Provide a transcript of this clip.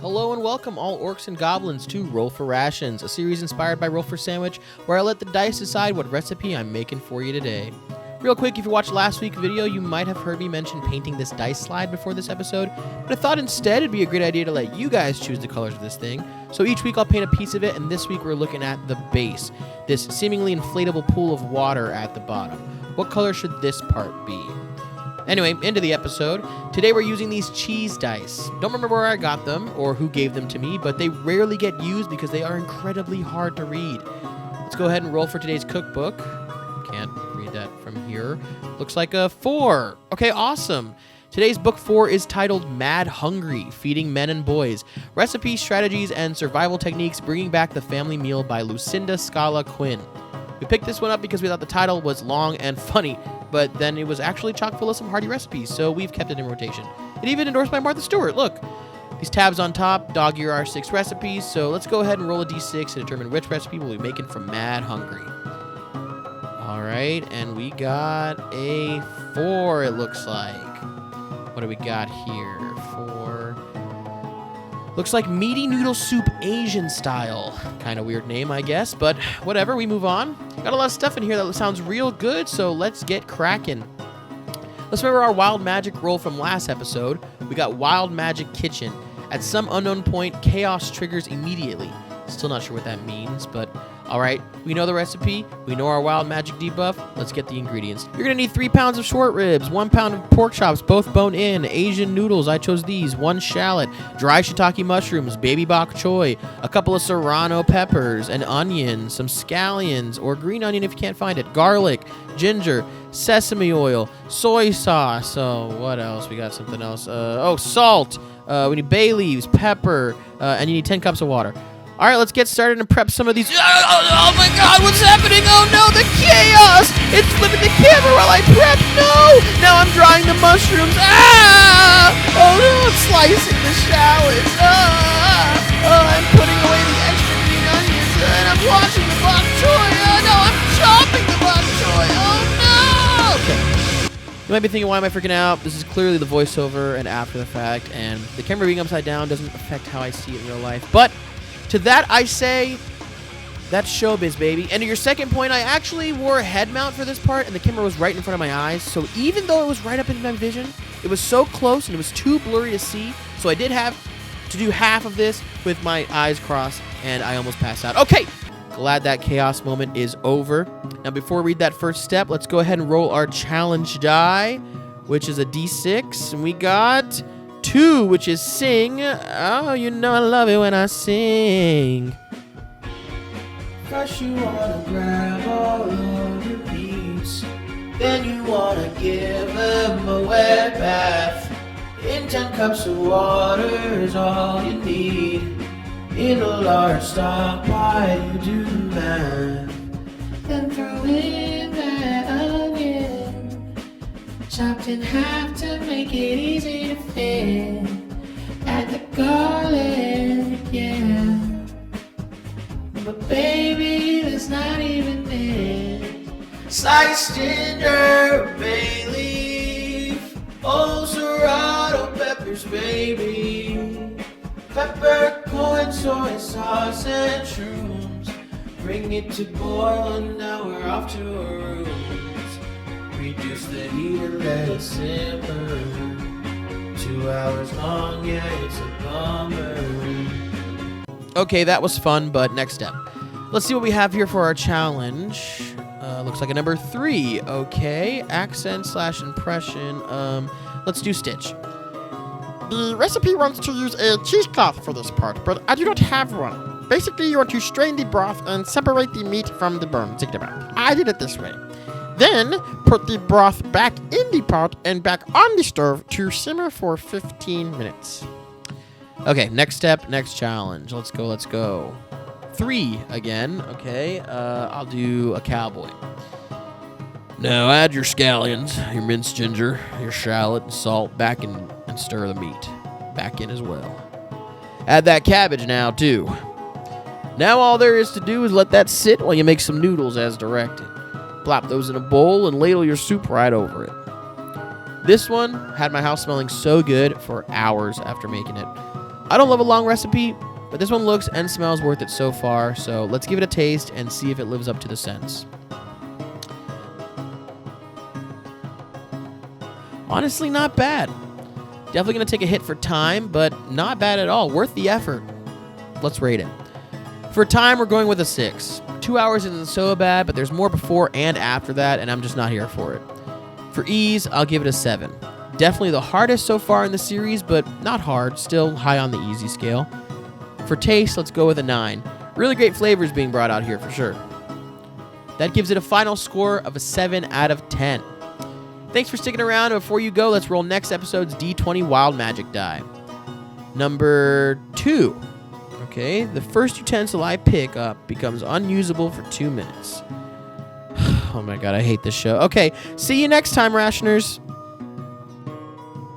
Hello and welcome all orcs and goblins to Roll for Rations, a series inspired by Roll for Sandwich, where I let the dice decide what recipe I'm making for you today. Real quick, if you watched last week's video, you might have heard me mention painting this dice slide before this episode, but I thought instead it'd be a great idea to let you guys choose the colors of this thing. So each week I'll paint a piece of it, and this week we're looking at the base, this seemingly inflatable pool of water at the bottom. What color should this part be? Anyway, into the episode. Today we're using these cheese dice. Don't remember where I got them or who gave them to me, but they rarely get used because they are incredibly hard to read. Let's go ahead and roll for today's cookbook. Can't read that from here. Looks like a 4. Okay, awesome. Today's book 4 is titled Mad Hungry, Feeding Men and Boys, Recipes, Strategies, and Survival Techniques Bringing Back the Family Meal by Lucinda Scala Quinn. We picked this one up because we thought the title was long and funny, but then it was actually chock full of some hearty recipes, so we've kept it in rotation. It even endorsed by Martha Stewart. Look, these tabs on top dog ear our 6 recipes, so let's go ahead and roll a d6 to determine which recipe we'll be making from Mad Hungry. All right, and we got a 4, it looks like. What do we got here? 4. Looks like meaty noodle soup Asian style. Kind of weird name, I guess, but whatever, we move on. Got a lot of stuff in here that sounds real good, so let's get cracking. Let's remember our wild magic roll from last episode. We got Wild Magic Kitchen. At some unknown point, chaos triggers immediately. Still not sure what that means, but all right. We know the recipe. We know our wild magic debuff. Let's get the ingredients. You're going to need 3 pounds of short ribs, 1 pound of pork chops, both bone in, Asian noodles, I chose these, 1 shallot, dry shiitake mushrooms, baby bok choy, a couple of serrano peppers, an onion, some scallions, or green onion if you can't find it, garlic, ginger, sesame oil, soy sauce. Oh, what else? We got something else. Salt. We need bay leaves, pepper, and you need 10 cups of water. All right, let's get started and prep some of these. Oh my God, what's happening? Oh no, the chaos! It's flipping the camera while I prep. No! Now I'm drying the mushrooms. Ah! Oh no, I'm slicing the shallots. I'm putting away the extra green onions, and I'm washing the bok choy. Oh no, I'm chopping the bok choy. Oh no! Okay. You might be thinking, why am I freaking out? This is clearly the voiceover and after the fact, and the camera being upside down doesn't affect how I see it in real life, but to that I say, that's showbiz, baby. And to your second point, I actually wore a head mount for this part, and the camera was right in front of my eyes, so even though it was right up in my vision, it was so close and it was too blurry to see, so I did have to do half of this with my eyes crossed, and I almost passed out. Okay, glad that chaos moment is over. Now, before we read that first step, let's go ahead and roll our challenge die, which is a d6, and we got 2, which is sing. Oh, you know I love it when I sing. First you wanna grab all of your beats, then you wanna give them a wet bath. In 10 cups of water is all you need. In a large stock while you do that. Then throw in that onion, chopped in half to make it easy to fit. Add the garlic, yeah. But baby, that's not even it. Sliced ginger, bay leaf, oh, serrano peppers, baby. Peppercorn, soy sauce, and shrooms. Bring it to boil, and now we're off to our rooms. Reduce the heat and let it simmer. 2 hours long, yeah, it's a bummer. Okay, that was fun, but next step. Let's see what we have here for our challenge. Looks like a number 3. Okay, accent/impression. Let's do Stitch. The recipe wants to use a cheesecloth for this part, but I do not have one. Basically, you want to strain the broth and separate the meat from the bones. I did it this way. Then, put the broth back in the pot and back on the stove to simmer for 15 minutes. Okay, next step, next challenge. Let's go. 3 again. Okay, I'll do a cowboy. Now add your scallions, your minced ginger, your shallot, and salt back in and stir the meat back in as well. Add that cabbage now, too. Now all there is to do is let that sit while you make some noodles as directed. Plop those in a bowl and ladle your soup right over it. This one had my house smelling so good for hours after making it. I don't love a long recipe, but this one looks and smells worth it so far, so let's give it a taste and see if it lives up to the scents. Honestly, not bad. Definitely going to take a hit for time, but not bad at all. Worth the effort. Let's rate it. For time, we're going with a 6. 2 hours isn't so bad, but there's more before and after that, and I'm just not here for it. For ease, I'll give it a 7. Definitely the hardest so far in the series, but not hard. Still high on the easy scale. For taste, let's go with a 9. Really great flavors being brought out here for sure. That gives it a final score of a 7 out of 10. Thanks for sticking around. Before you go, let's roll next episode's D20 Wild Magic die. Number 2. Okay, the first utensil I pick up becomes unusable for 2 minutes. Oh my god, I hate this show. Okay, see you next time, Rationers.